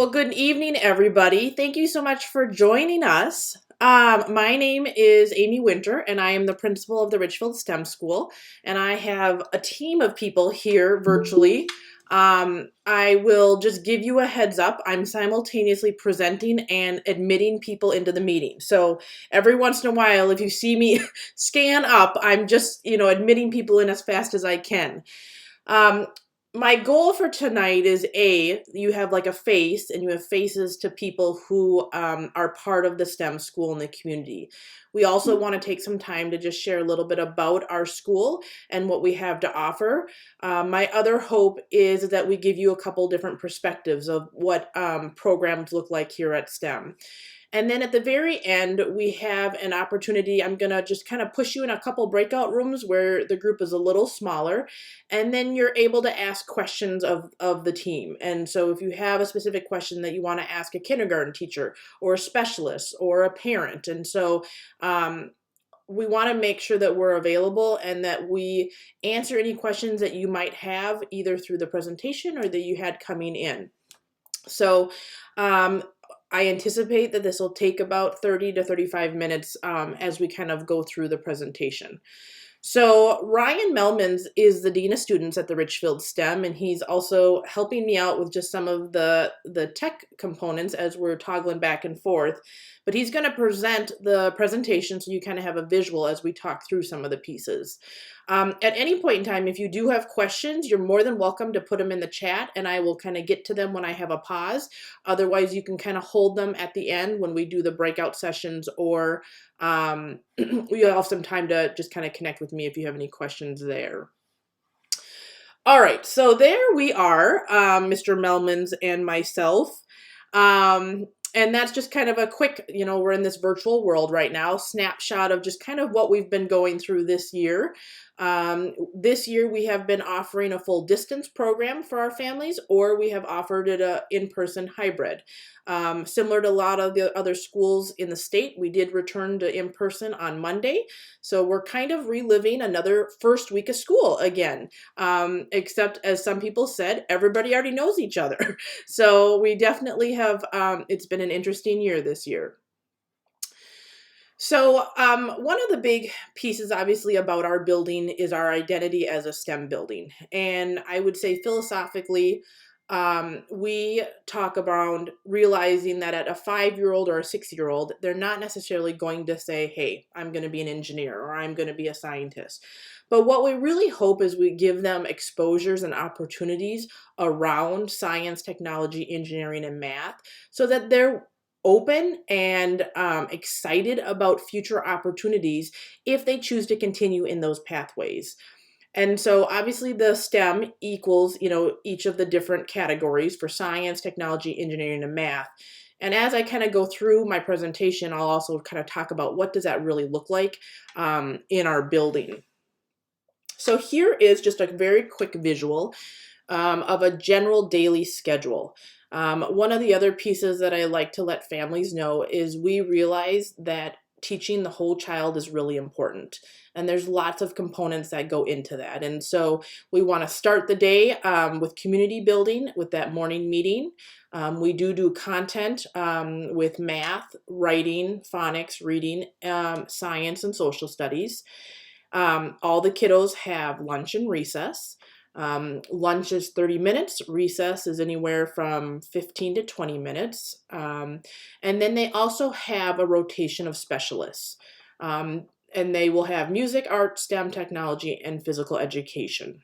Well, good evening, everybody. Thank you so much for joining us. My name is Amy Winter, and I am the principal of the Richfield STEM School, and I have a team of people here virtually. I will just give you a heads up. I'm simultaneously presenting and admitting people into the meeting. So every once in a while, if you see me scan up, I'm just, admitting people in as fast as I can. Um, my goal for tonight is you have like a face and you have faces to people who are part of the STEM school in the community. We also want to take some time to just share a little bit about our school and what we have to offer. My other hope is that we give you a couple different perspectives of what programs look like here at STEM. And then at the very end, we have an opportunity. I'm going to just kind of push you in a couple breakout rooms where the group is a little smaller. And then you're able to ask questions of the team. And so if you have a specific question that you want to ask a kindergarten teacher or a specialist or a parent. And so we want to make sure that we're available and that we answer any questions that you might have either through the presentation or that you had coming in. So I anticipate that this will take about 30 to 35 minutes as we kind of go through the presentation. So Ryan Melmans is the Dean of Students at the Richfield STEM, and he's also helping me out with just some of the tech components as we're toggling back and forth. But he's going to present the presentation so you kind of have a visual as we talk through some of the pieces. At any point in time, if you do have questions, you're more than welcome to put them in the chat, and I will kind of get to them when I have a pause. Otherwise, you can kind of hold them at the end when we do the breakout sessions, or you'll have some time to just kind of connect with me if you have any questions there. All right, so there we are, Mr. Melmans and myself. And that's just kind of a quick, we're in this virtual world right now, snapshot of just kind of what we've been going through this year. This year we have been offering a full distance program for our families, or we have offered it a in-person hybrid. Similar to a lot of the other schools in the state, we did return to in-person on Monday. So we're kind of reliving another first week of school again, except as some people said, everybody already knows each other. So we definitely have, it's been an interesting year this year. So one of the big pieces, obviously, about our building is our identity as a STEM building. And I would say philosophically, we talk about realizing that at a 5-year-old or a 6-year-old, they're not necessarily going to say, hey, I'm going to be an engineer or I'm going to be a scientist. But what we really hope is we give them exposures and opportunities around science, technology, engineering, and math so that they're open and excited about future opportunities if they choose to continue in those pathways. And so obviously the STEM equals, each of the different categories for science, technology, engineering, and math. And as I kind of go through my presentation, I'll also kind of talk about what does that really look like in our building. So here is just a very quick visual of a general daily schedule. One of the other pieces that I like to let families know is we realize that teaching the whole child is really important. And there's lots of components that go into that. And so we want to start the day with community building with that morning meeting. We do content with math, writing, phonics, reading, science, and social studies. All the kiddos have lunch and recess. Lunch is 30 minutes. Recess is anywhere from 15 to 20 minutes. And then they also have a rotation of specialists. And they will have music, art, STEM, technology, and physical education.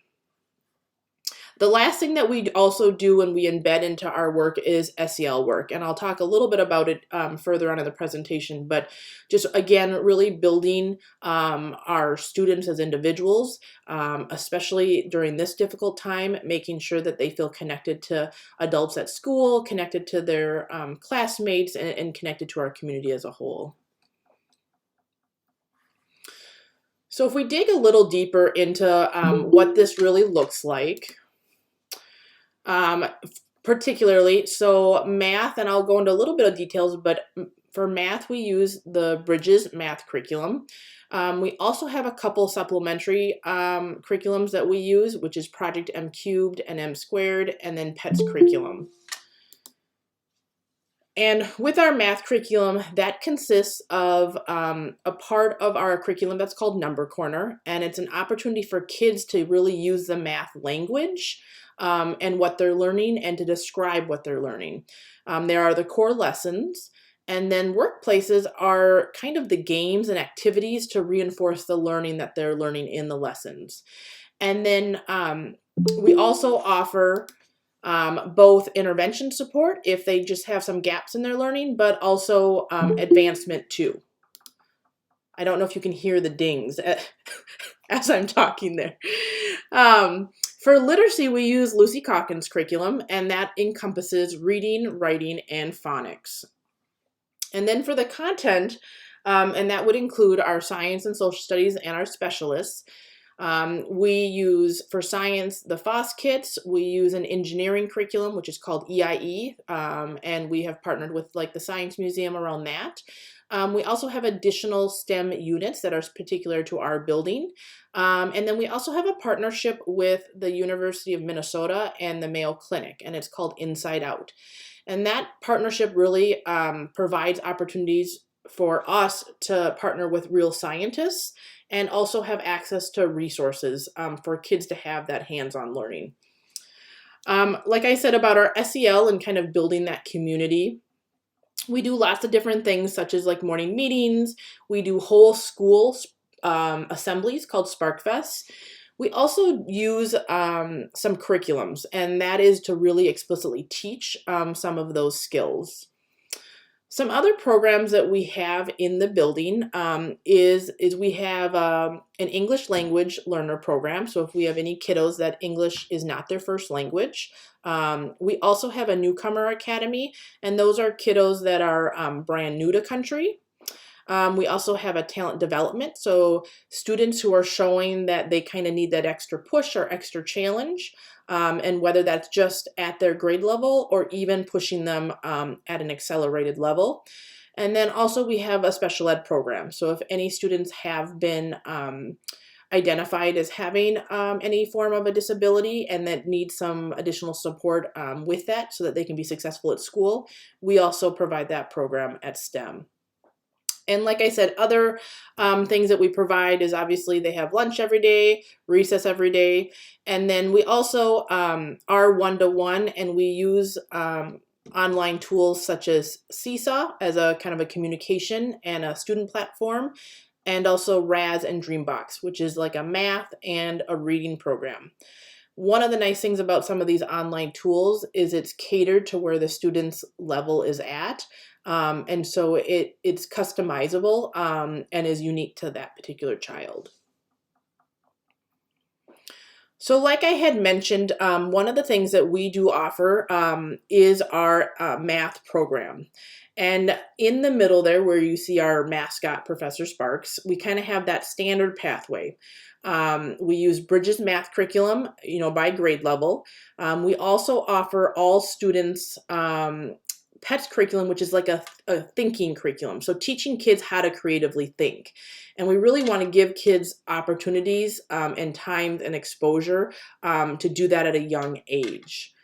The last thing that we also do when we embed into our work is SEL work, and I'll talk a little bit about it further on in the presentation, but just again, really building our students as individuals, especially during this difficult time, making sure that they feel connected to adults at school, connected to their classmates, and connected to our community as a whole. So if we dig a little deeper into what this really looks like, particularly, so math, and I'll go into a little bit of details, but for math, we use the Bridges math curriculum. We also have a couple supplementary curriculums that we use, which is Project M Cubed and M Squared, and then PETS curriculum. And with our math curriculum, that consists of a part of our curriculum that's called Number Corner, and it's an opportunity for kids to really use the math language and what they're learning and to describe what they're learning. There are the core lessons, and then workplaces are kind of the games and activities to reinforce the learning that they're learning in the lessons. And then we also offer both intervention support if they just have some gaps in their learning, but also advancement too. I don't know if you can hear the dings as I'm talking there. For literacy, we use Lucy Calkins' curriculum, and that encompasses reading, writing, and phonics. And then for the content, and that would include our science and social studies and our specialists. We use, for science, the FOSS kits. We use an engineering curriculum, which is called EIE, and we have partnered with like the Science Museum around that. We also have additional STEM units that are particular to our building. And then we also have a partnership with the University of Minnesota and the Mayo Clinic, and it's called Inside Out. And that partnership really provides opportunities for us to partner with real scientists and also have access to resources for kids to have that hands-on learning. Like I said about our SEL and kind of building that community, we do lots of different things such as like morning meetings. We do whole school assemblies called SparkFests. We also use some curriculums, and that is to really explicitly teach some of those skills. Some other programs that we have in the building is we have an English language learner program. So if we have any kiddos that English is not their first language. We also have a newcomer academy, and those are kiddos that are brand new to country. We also have a talent development, so students who are showing that they kind of need that extra push or extra challenge, and whether that's just at their grade level or even pushing them at an accelerated level. And then also we have a special ed program, so if any students have been identified as having any form of a disability and that need some additional support with that so that they can be successful at school, we also provide that program at STEM. And like I said, other things that we provide is obviously they have lunch every day, recess every day, and then we also are one-to-one, and we use online tools such as Seesaw as a kind of a communication and a student platform, and also Raz and Dreambox, which is like a math and a reading program. One of the nice things about some of these online tools is it's catered to where the student's level is at. And so it's customizable and is unique to that particular child. So like I had mentioned, one of the things that we do offer is our math program. And in the middle there where you see our mascot, Professor Sparks, we kind of have that standard pathway. We use Bridges math curriculum, by grade level. We also offer all students PETS curriculum, which is like a thinking curriculum. So teaching kids how to creatively think. And we really want to give kids opportunities and time and exposure to do that at a young age.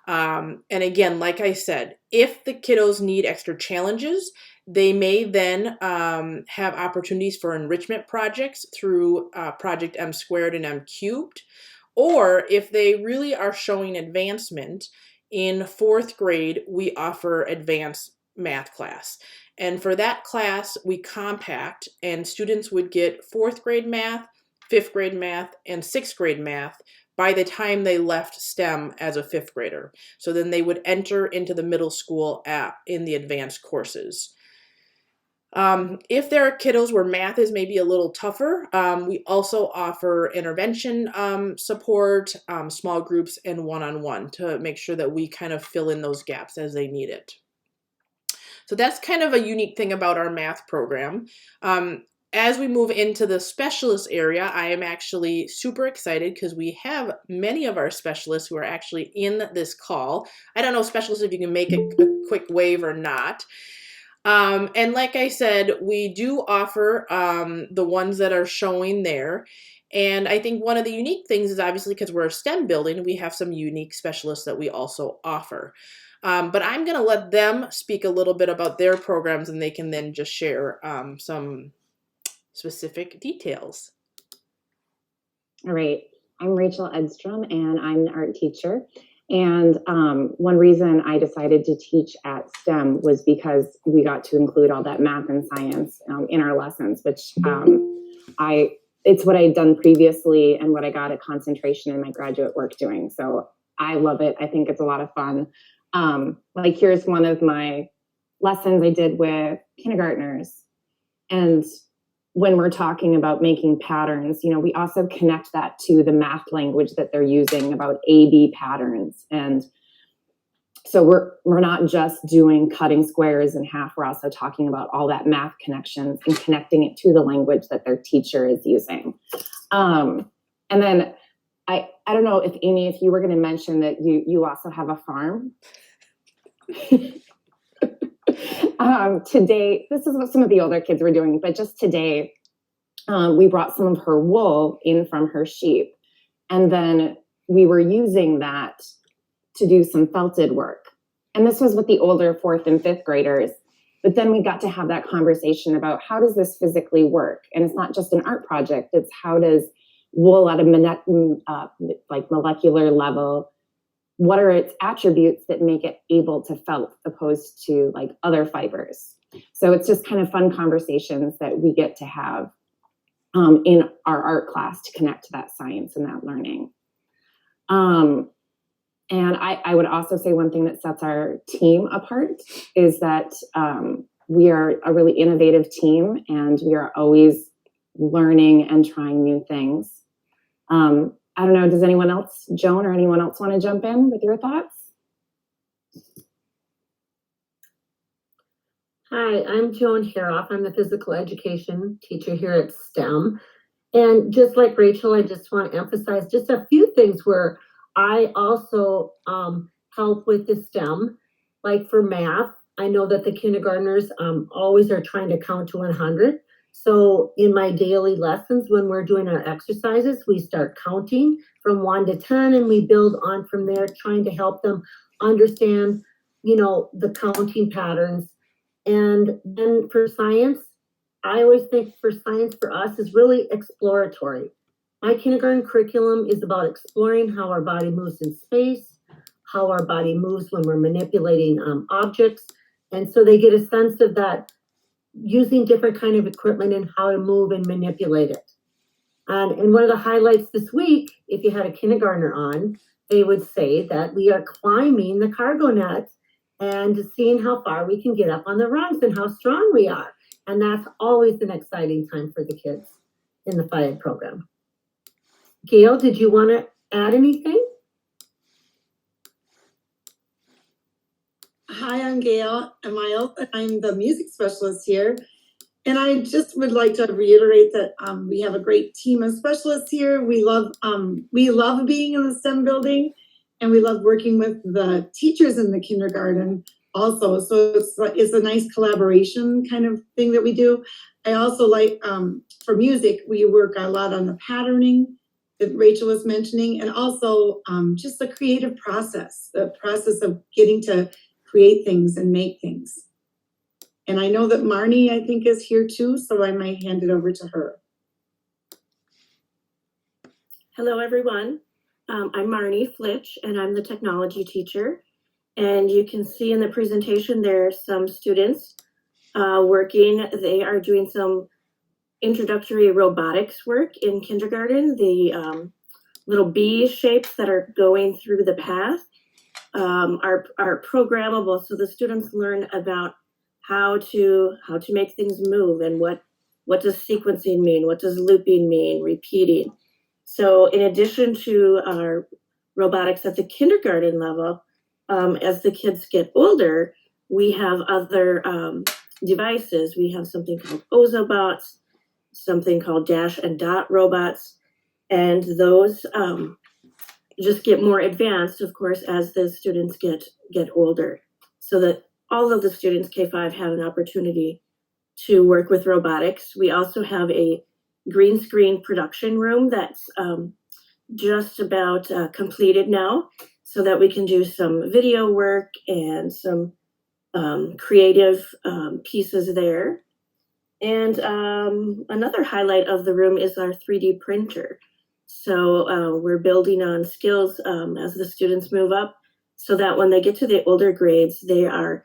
And again, like I said, if the kiddos need extra challenges, they may then have opportunities for enrichment projects through Project M Squared and M Cubed. Or if they really are showing advancement, in 4th grade, we offer advanced math class. And for that class, we compact, and students would get 4th grade math, 5th grade math, and 6th grade math by the time they left STEM as a 5th grader. So then they would enter into the middle school in the advanced courses. If there are kiddos where math is maybe a little tougher, we also offer intervention support, small groups, and one-on-one to make sure that we kind of fill in those gaps as they need it. So that's kind of a unique thing about our math program. As we move into the specialist area, I am actually super excited because we have many of our specialists who are actually in this call. I don't know, specialists, if you can make a quick wave or not. And like I said, we do offer the ones that are showing there. And I think one of the unique things is obviously because we're a STEM building, we have some unique specialists that we also offer. But I'm going to let them speak a little bit about their programs, and they can then just share some specific details. All right. I'm Rachel Edstrom, and I'm an art teacher. And one reason I decided to teach at STEM was because we got to include all that math and science in our lessons, which it's what I'd done previously and what I got a concentration in my graduate work doing. So I love it. I think it's a lot of fun. Like here's one of my lessons I did with kindergartners. And when we're talking about making patterns, we also connect that to the math language that they're using about A-B patterns. And so we're not just doing cutting squares in half, we're also talking about all that math connections and connecting it to the language that their teacher is using. And then I don't know if Amy, if you were going to mention that you also have a farm. Today, this is what some of the older kids were doing, but just today, we brought some of her wool in from her sheep. And then we were using that to do some felted work. And this was with the older 4th and 5th graders. But then we got to have that conversation about how does this physically work? And it's not just an art project, it's how does wool at a molecular level, what are its attributes that make it able to felt opposed to like other fibers? So it's just kind of fun conversations that we get to have in our art class to connect to that science and that learning. And I would also say one thing that sets our team apart is that we are a really innovative team and we are always learning and trying new things. I don't know, does anyone else, Joan or anyone else want to jump in with your thoughts? Hi, I'm Joan Haroff. I'm the physical education teacher here at STEM. And just like Rachel, I just want to emphasize just a few things where I also help with the STEM. Like for math, I know that the kindergartners always are trying to count to 100. So in my daily lessons, when we're doing our exercises, we start counting from 1 to 10 and we build on from there, trying to help them understand, the counting patterns. And then for science, I always think for science for us is really exploratory. My kindergarten curriculum is about exploring how our body moves in space, how our body moves when we're manipulating objects. And so they get a sense of that using different kind of equipment and how to move and manipulate it. And one of the highlights this week, if you had a kindergartner on, they would say that we are climbing the cargo net and seeing how far we can get up on the rungs and how strong we are. And that's always an exciting time for the kids in the FIAD program. Gail, did you want to add anything? Hi, I'm Gail Amile. I'm the music specialist here. And I just would like to reiterate that we have a great team of specialists here. We love being in the STEM building, and we love working with the teachers in the kindergarten also. So it's a nice collaboration kind of thing that we do. I also like, for music, we work a lot on the patterning that Rachel was mentioning, and also just the creative process, the process of getting to create things and make things. And I know that Marnie, I think, is here too, so I might hand it over to her. Hello, everyone. I'm Marnie Flitch, and I'm the technology teacher. And you can see in the presentation, there are some students working. They are doing some introductory robotics work in kindergarten. The little bee shapes that are going through the path are programmable, so the students learn about how to make things move and what does sequencing mean, what does looping mean, repeating. So in addition to our robotics at the kindergarten level, as the kids get older, we have other devices. We have something called Ozobots, something called dash and dot robots, and those just get more advanced, of course, as the students get older, so that all of the students K-5 have an opportunity to work with robotics. We also have a green screen production room that's just about completed now. so that we can do some video work and some creative pieces there. And another highlight of the room is our 3D printer. So we're building on skills as the students move up so that when they get to the older grades, they are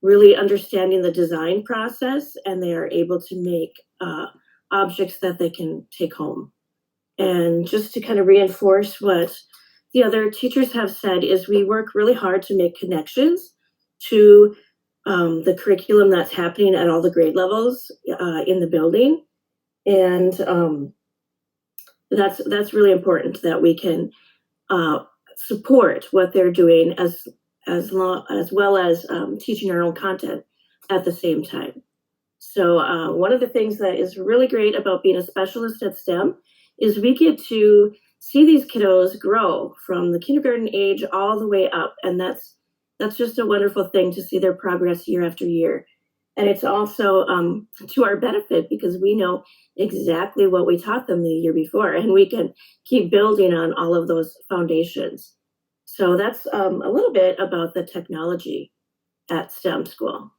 really understanding the design process and they are able to make objects that they can take home. And just to kind of reinforce what the other teachers have said is we work really hard to make connections to the curriculum that's happening at all the grade levels in the building. And that's really important that we can support what they're doing as well as teaching our own content at the same time. So one of the things that is really great about being a specialist at STEM is we get to see these kiddos grow from the kindergarten age all the way up. And that's just a wonderful thing to see their progress year after year. And it's also to our benefit because we know exactly what we taught them the year before, and we can keep building on all of those foundations. So that's a little bit about the technology at STEM school.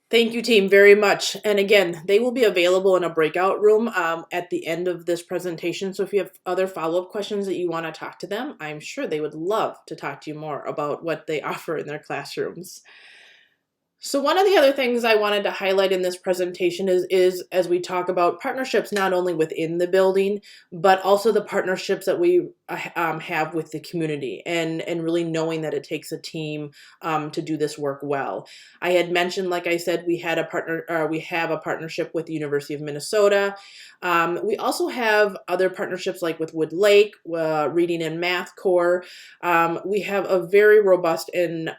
Thank you, team, very much. And again, they will be available in a breakout room at the end of this presentation. So if you have other follow-up questions that you want to talk to them, I'm sure they would love to talk to you more about what they offer in their classrooms. So one of the other things I wanted to highlight in this presentation is as we talk about partnerships, not only within the building, but also the partnerships that we have with the community and really knowing that it takes a team to do this work well. I had mentioned, like I said, we have a partnership with the University of Minnesota. We also have other partnerships like with Wood Lake, Reading and Math Corps. We have a very robust and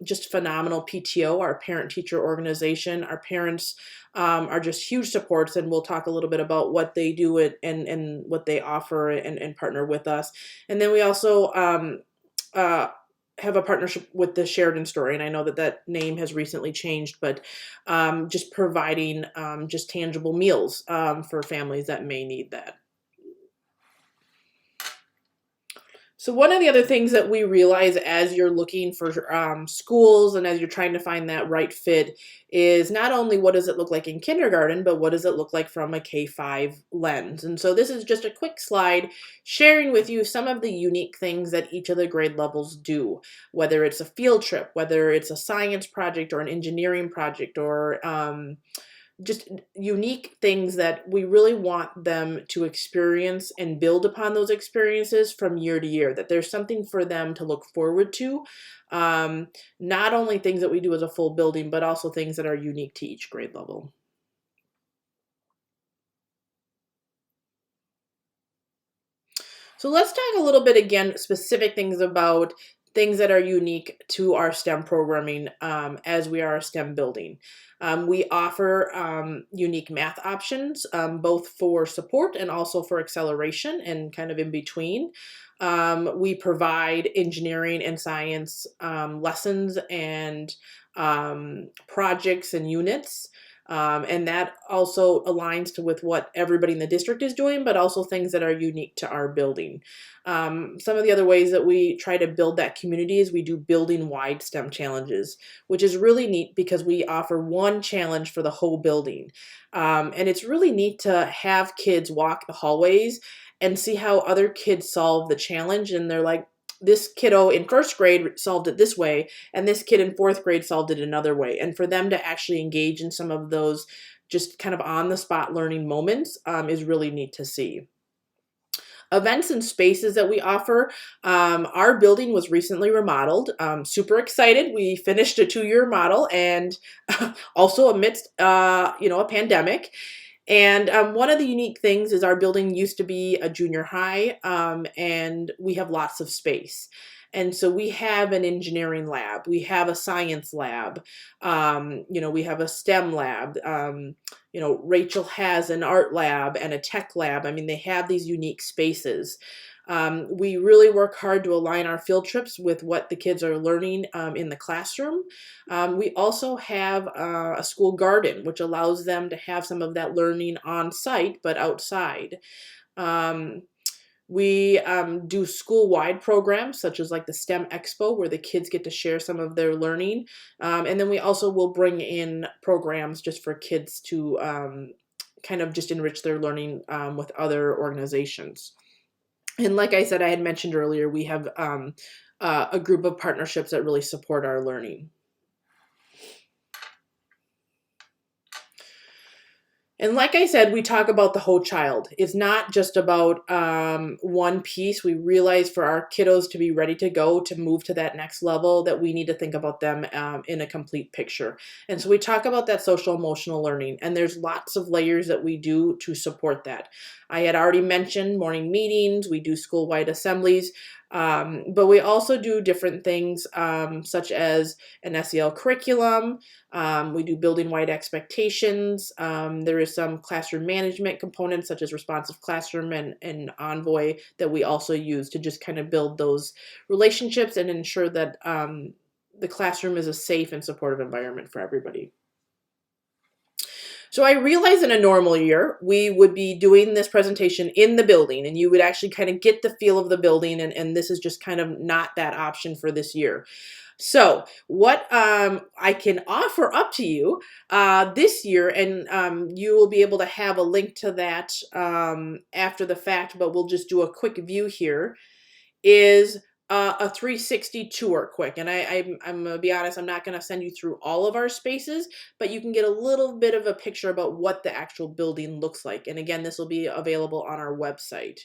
just phenomenal PTO, our parent-teacher organization. Our parents are just huge supports, and we'll talk a little bit about what they do and what they offer and partner with us. And then we also have a partnership with the Sheridan Story, and I know that name has recently changed, but just providing just tangible meals for families that may need that. So one of the other things that we realize as you're looking for schools and as you're trying to find that right fit is not only what does it look like in kindergarten, but what does it look like from a K-5 lens. And so this is just a quick slide sharing with you some of the unique things that each of the grade levels do, whether it's a field trip, whether it's a science project or an engineering project or just unique things that we really want them to experience and build upon those experiences from year to year, that there's something for them to look forward to. Not only things that we do as a full building, but also things that are unique to each grade level. So let's talk a little bit again, specific things about things that are unique to our STEM programming as we are a STEM building. We offer unique math options, both for support and also for acceleration and kind of in between. We provide engineering and science lessons and projects and units. And that also aligns with what everybody in the district is doing, but also things that are unique to our building. Some of the other ways that we try to build that community is we do building-wide STEM challenges, which is really neat because we offer one challenge for the whole building. And it's really neat to have kids walk the hallways and see how other kids solve the challenge. And they're like, this kiddo in first grade solved it this way, and this kid in fourth grade solved it another way. And for them to actually engage in some of those just kind of on-the-spot learning moments is really neat to see. Events and spaces that we offer. Our building was recently remodeled. Super excited. We finished a 2-year model and also amidst a pandemic. And one of the unique things is our building used to be a junior high, and we have lots of space. And so we have an engineering lab, we have a science lab, we have a STEM lab, Rachel has an art lab and a tech lab. I mean, they have these unique spaces. We really work hard to align our field trips with what the kids are learning in the classroom. We also have a school garden, which allows them to have some of that learning on site, but outside. We do school-wide programs such as like the STEM Expo, where the kids get to share some of their learning. And then we also will bring in programs just for kids to kind of just enrich their learning with other organizations. And like I said, I had mentioned earlier, we have a group of partnerships that really support our learning. And like I said, we talk about the whole child. It's not just about one piece. We realize for our kiddos to be ready to go, to move to that next level, that we need to think about them in a complete picture. And so we talk about that social emotional learning, and there's lots of layers that we do to support that. I had already mentioned morning meetings. We do school-wide assemblies. But we also do different things such as an SEL curriculum. We do building-wide expectations. There is some classroom management components such as responsive classroom and Envoy that we also use to just kind of build those relationships and ensure that the classroom is a safe and supportive environment for everybody. So I realized in a normal year, we would be doing this presentation in the building, and you would actually kind of get the feel of the building, and this is just kind of not that option for this year. So what I can offer up to you this year, and you will be able to have a link to that after the fact, but we'll just do a quick view here, is a 360 tour quick. And I'm going to be honest, I'm not going to send you through all of our spaces, but you can get a little bit of a picture about what the actual building looks like. And again, this will be available on our website.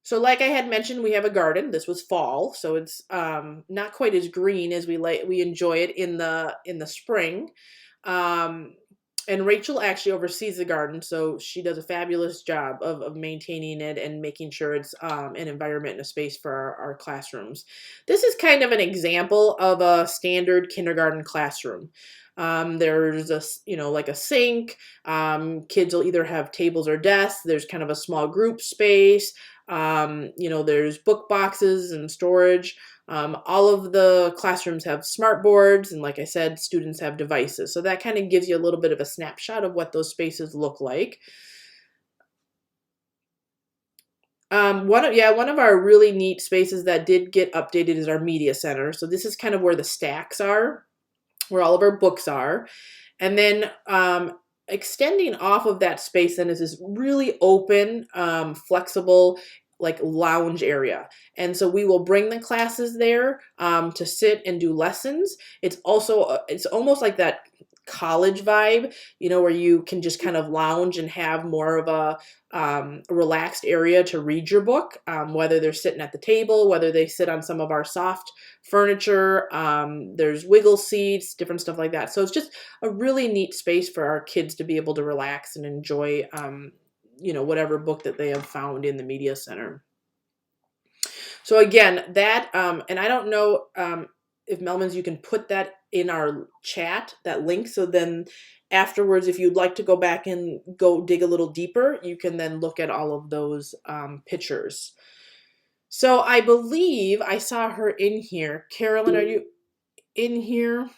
So like I had mentioned, we have a garden. This was fall, so it's not quite as green as we enjoy it in the spring. And Rachel actually oversees the garden, so she does a fabulous job of maintaining it and making sure it's an environment and a space for our classrooms. This is kind of an example of a standard kindergarten classroom. There's like a sink. Kids will either have tables or desks. There's kind of a small group space. There's book boxes and storage. All of the classrooms have smart boards, and like I said, students have devices. So that kind of gives you a little bit of a snapshot of what those spaces look like. One of our really neat spaces that did get updated is our media center. So this is kind of where the stacks are, where all of our books are. And then extending off of that space then is this really open, flexible, like lounge area. And so we will bring the classes there to sit and do lessons. It's almost like that college vibe, where you can just kind of lounge and have more of a relaxed area to read your book, whether they're sitting at the table, whether they sit on some of our soft furniture. There's wiggle seats, different stuff like that. So it's just a really neat space for our kids to be able to relax and enjoy whatever book that they have found in the media center. So again, that, and I don't know if Melmans, you can put that in our chat, that link. So then afterwards, if you'd like to go back and go dig a little deeper, you can then look at all of those pictures. So I believe I saw her in here. Carolyn, are you in here?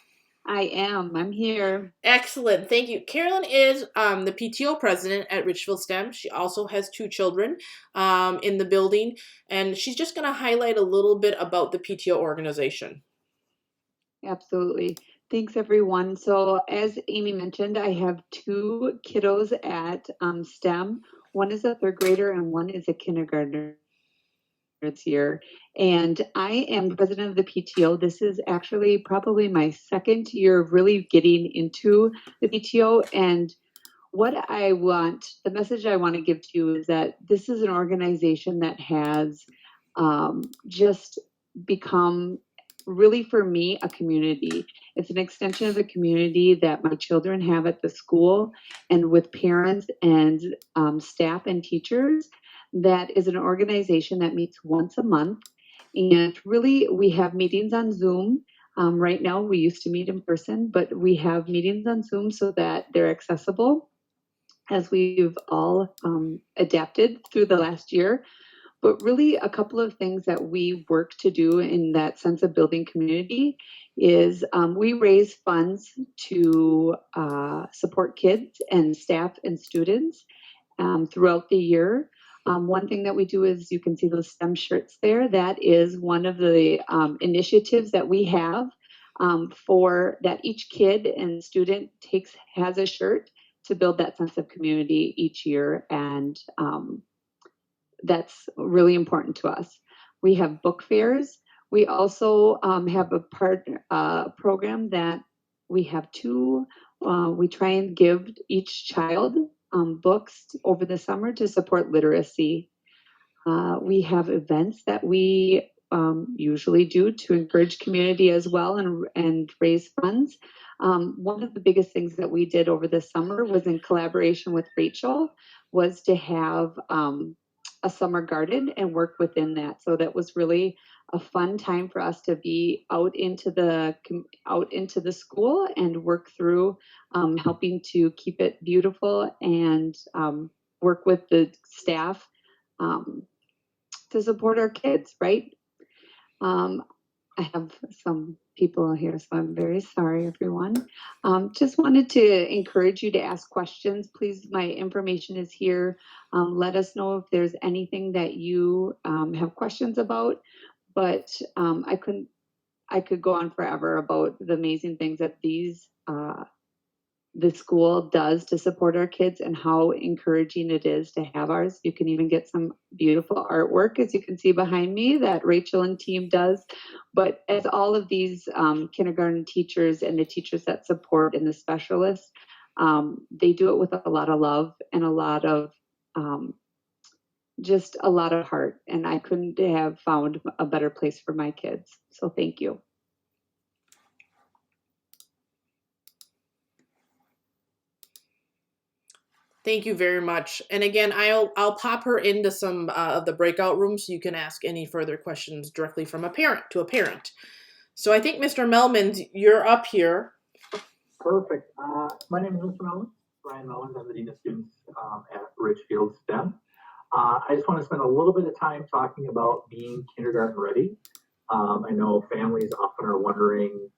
I am. I'm here. Excellent. Thank you. Carolyn is the PTO president at Richfield STEM. She also has 2 children in the building, and she's just going to highlight a little bit about the PTO organization. Absolutely. Thanks, everyone. So as Amy mentioned, I have 2 kiddos at STEM. One is a 3rd grader and one is a kindergartner this year. And I am president of the PTO. This is actually probably my 2nd year of really getting into the PTO. And the message I want to give to you is that this is an organization that has just become really, for me, a community. It's an extension of the community that my children have at the school and with parents and staff and teachers. That is an organization that meets once a month. And really, we have meetings on Zoom. Right now, we used to meet in person, but we have meetings on Zoom so that they're accessible as we've all adapted through the last year. But really, a couple of things that we work to do in that sense of building community is we raise funds to support kids and staff and students throughout the year. One thing that we do is, you can see those STEM shirts there. That is one of the initiatives that we have for that each kid and student has a shirt to build that sense of community each year. And that's really important to us. We have book fairs. We also have a program that we have we try and give each child books over the summer to support literacy. We have events that we usually do to encourage community as well, and raise funds. One of the biggest things that we did over the summer was, in collaboration with Rachel, was to have a summer garden and work within that. So that was really a fun time for us to be out into the school and work through helping to keep it beautiful, and work with the staff to support our kids, right? I have some people here, so I'm very sorry, everyone. Just wanted to encourage you to ask questions. Please, my information is here. Let us know if there's anything that you have questions about. But I could go on forever about the amazing things that the school does to support our kids, and how encouraging it is to have ours. You can even get some beautiful artwork, as you can see behind me, that Rachel and team does. But as all of these kindergarten teachers and the teachers that support, and the specialists, they do it with a lot of love and a lot of just a lot of heart. And I couldn't have found a better place for my kids. So thank you. Thank you very much. And again, I'll pop her into some of the breakout rooms so you can ask any further questions directly from a parent to a parent. So I think Mr. Melmans, you're up here. Perfect. My name is Mr. Melmans, Brian Melmans. I'm the Dean of Students at Richfield STEM. I just want to spend a little bit of time talking about being kindergarten ready. I know families often are wondering,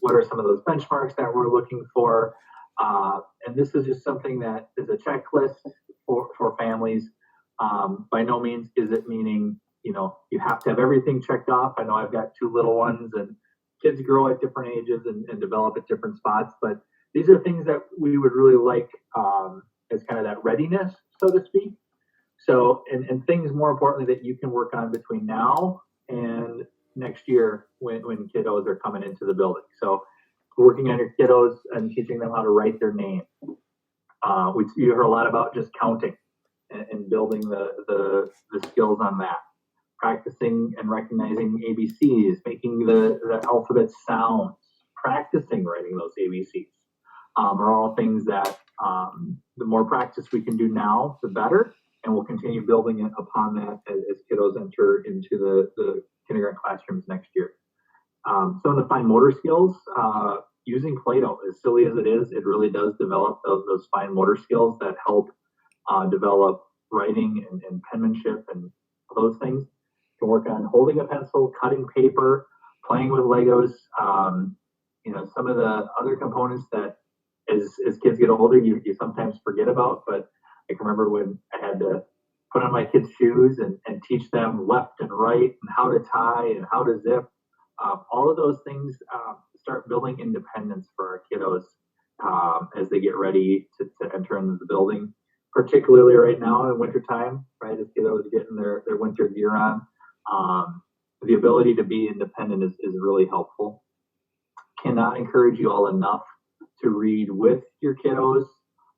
what are some of those benchmarks that we're looking for? And this is just something that is a checklist for families. By no means is it meaning, you have to have everything checked off. I know I've got 2 little ones, and kids grow at different ages and develop at different spots, but these are things that we would really like as kind of that readiness, so to speak. So, and things more importantly that you can work on between now and next year when kiddos are coming into the building. So working on your kiddos and teaching them how to write their name. You heard a lot about just counting and building the skills on that. Practicing and recognizing ABCs, making the alphabet sounds, practicing writing those ABCs are all things that the more practice we can do now, the better. And we'll continue building it upon that as kiddos enter into the kindergarten classrooms next year. Some of the fine motor skills, using Play-Doh, as silly as it is, it really does develop those fine motor skills that help develop writing and penmanship and those things. You can work on holding a pencil, cutting paper, playing with Legos. Some of the other components that as kids get older, you sometimes forget about, but I can remember when I had to put on my kids' shoes and teach them left and right and how to tie and how to zip. All of those things start building independence for our kiddos as they get ready to enter into the building, particularly right now in wintertime, right? As kiddos are getting their winter gear on. The ability to be independent is really helpful. Cannot encourage you all enough to read with your kiddos,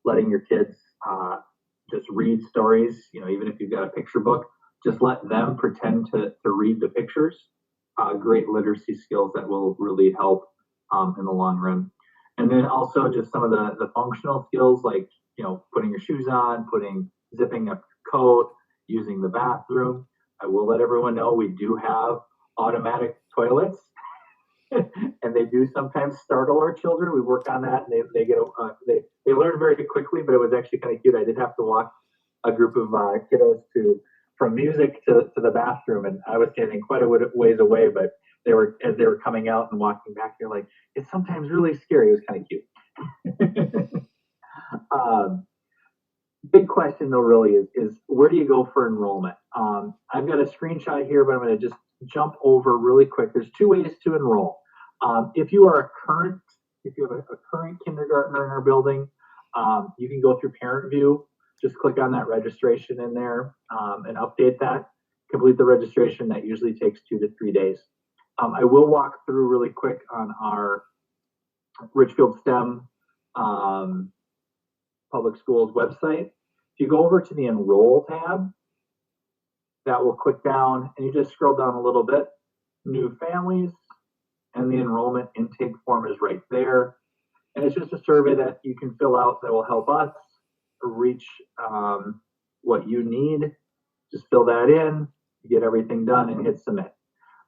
letting your kids just read stories, even if you've got a picture book, just let them pretend to read the pictures. Great literacy skills that will really help in the long run. And then also just some of the functional skills like, putting your shoes on, zipping up your coat, using the bathroom. I will let everyone know we do have automatic toilets and they do sometimes startle our children. We work on that and they learn very quickly, but it was actually kind of cute. I did have to walk a group of kiddos from music to the bathroom, and I was standing quite a ways away, but as they were coming out and walking back, they're like, it's sometimes really scary. It was kind of cute. Big question though really is where do you go for enrollment? I've got a screenshot here, but I'm going to just jump over really quick. There's two ways to enroll. If you have a current kindergartner in our building, you can go through Parent View. Just click on that registration in there and update that. Complete the registration. That usually takes 2 to 3 days. I will walk through really quick on our Richfield STEM Public Schools website. If you go over to the Enroll tab, that will click down and you just scroll down a little bit. New families, and the enrollment intake form is right there. And it's just a survey that you can fill out that will help us reach what you need. Just fill that in, get everything done, and hit submit.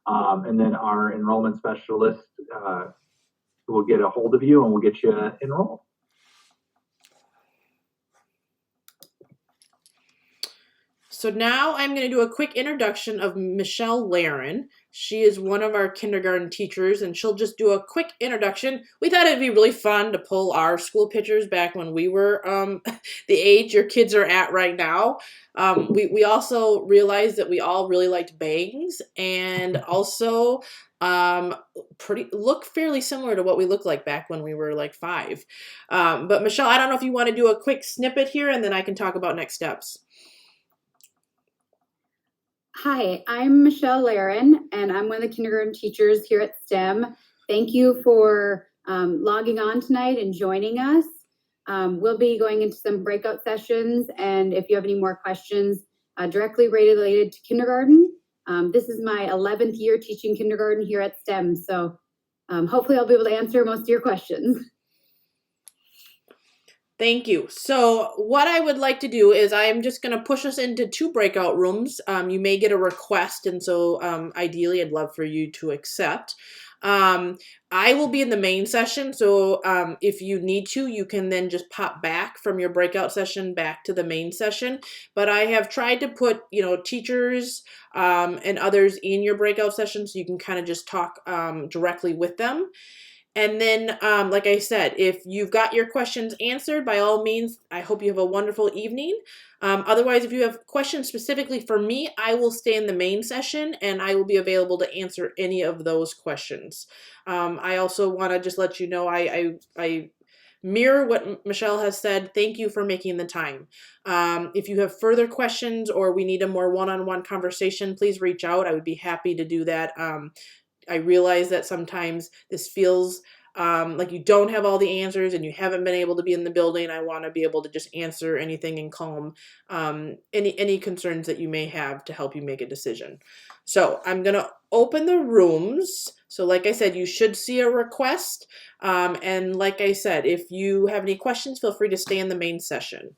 And then our enrollment specialist will get a hold of you and we'll get you enrolled. So now I'm going to do a quick introduction of Michelle Laren. She is one of our kindergarten teachers, and she'll just do a quick introduction. We thought it'd be really fun to pull our school pictures back when we were the age your kids are at right now. We also realized that we all really liked bangs, and also look fairly similar to what we looked like back when we were like 5. But Michelle, I don't know if you want to do a quick snippet here, and then I can talk about next steps. Hi, I'm Michelle Laren, and I'm one of the kindergarten teachers here at STEM. Thank you for logging on tonight and joining us. We'll be going into some breakout sessions, and if you have any more questions directly related to kindergarten, this is my 11th year teaching kindergarten here at STEM, so hopefully I'll be able to answer most of your questions. Thank you. So what I would like to do is I'm just going to push us into 2 breakout rooms. You may get a request, and so ideally I'd love for you to accept. I will be in the main session, so if you need to, you can then just pop back from your breakout session back to the main session. But I have tried to put, teachers and others in your breakout session so you can kind of just talk directly with them. And then, like I said, if you've got your questions answered, by all means, I hope you have a wonderful evening. Otherwise, if you have questions specifically for me, I will stay in the main session and I will be available to answer any of those questions. I also want to just let you know I mirror what Michelle has said. Thank you for making the time. If you have further questions or we need a more one-on-one conversation, please reach out. I would be happy to do that. I realize that sometimes this feels like you don't have all the answers and you haven't been able to be in the building. I want to be able to just answer anything and calm any concerns that you may have to help you make a decision. So I'm going to open the rooms. So like I said, you should see a request. And like I said, if you have any questions, feel free to stay in the main session.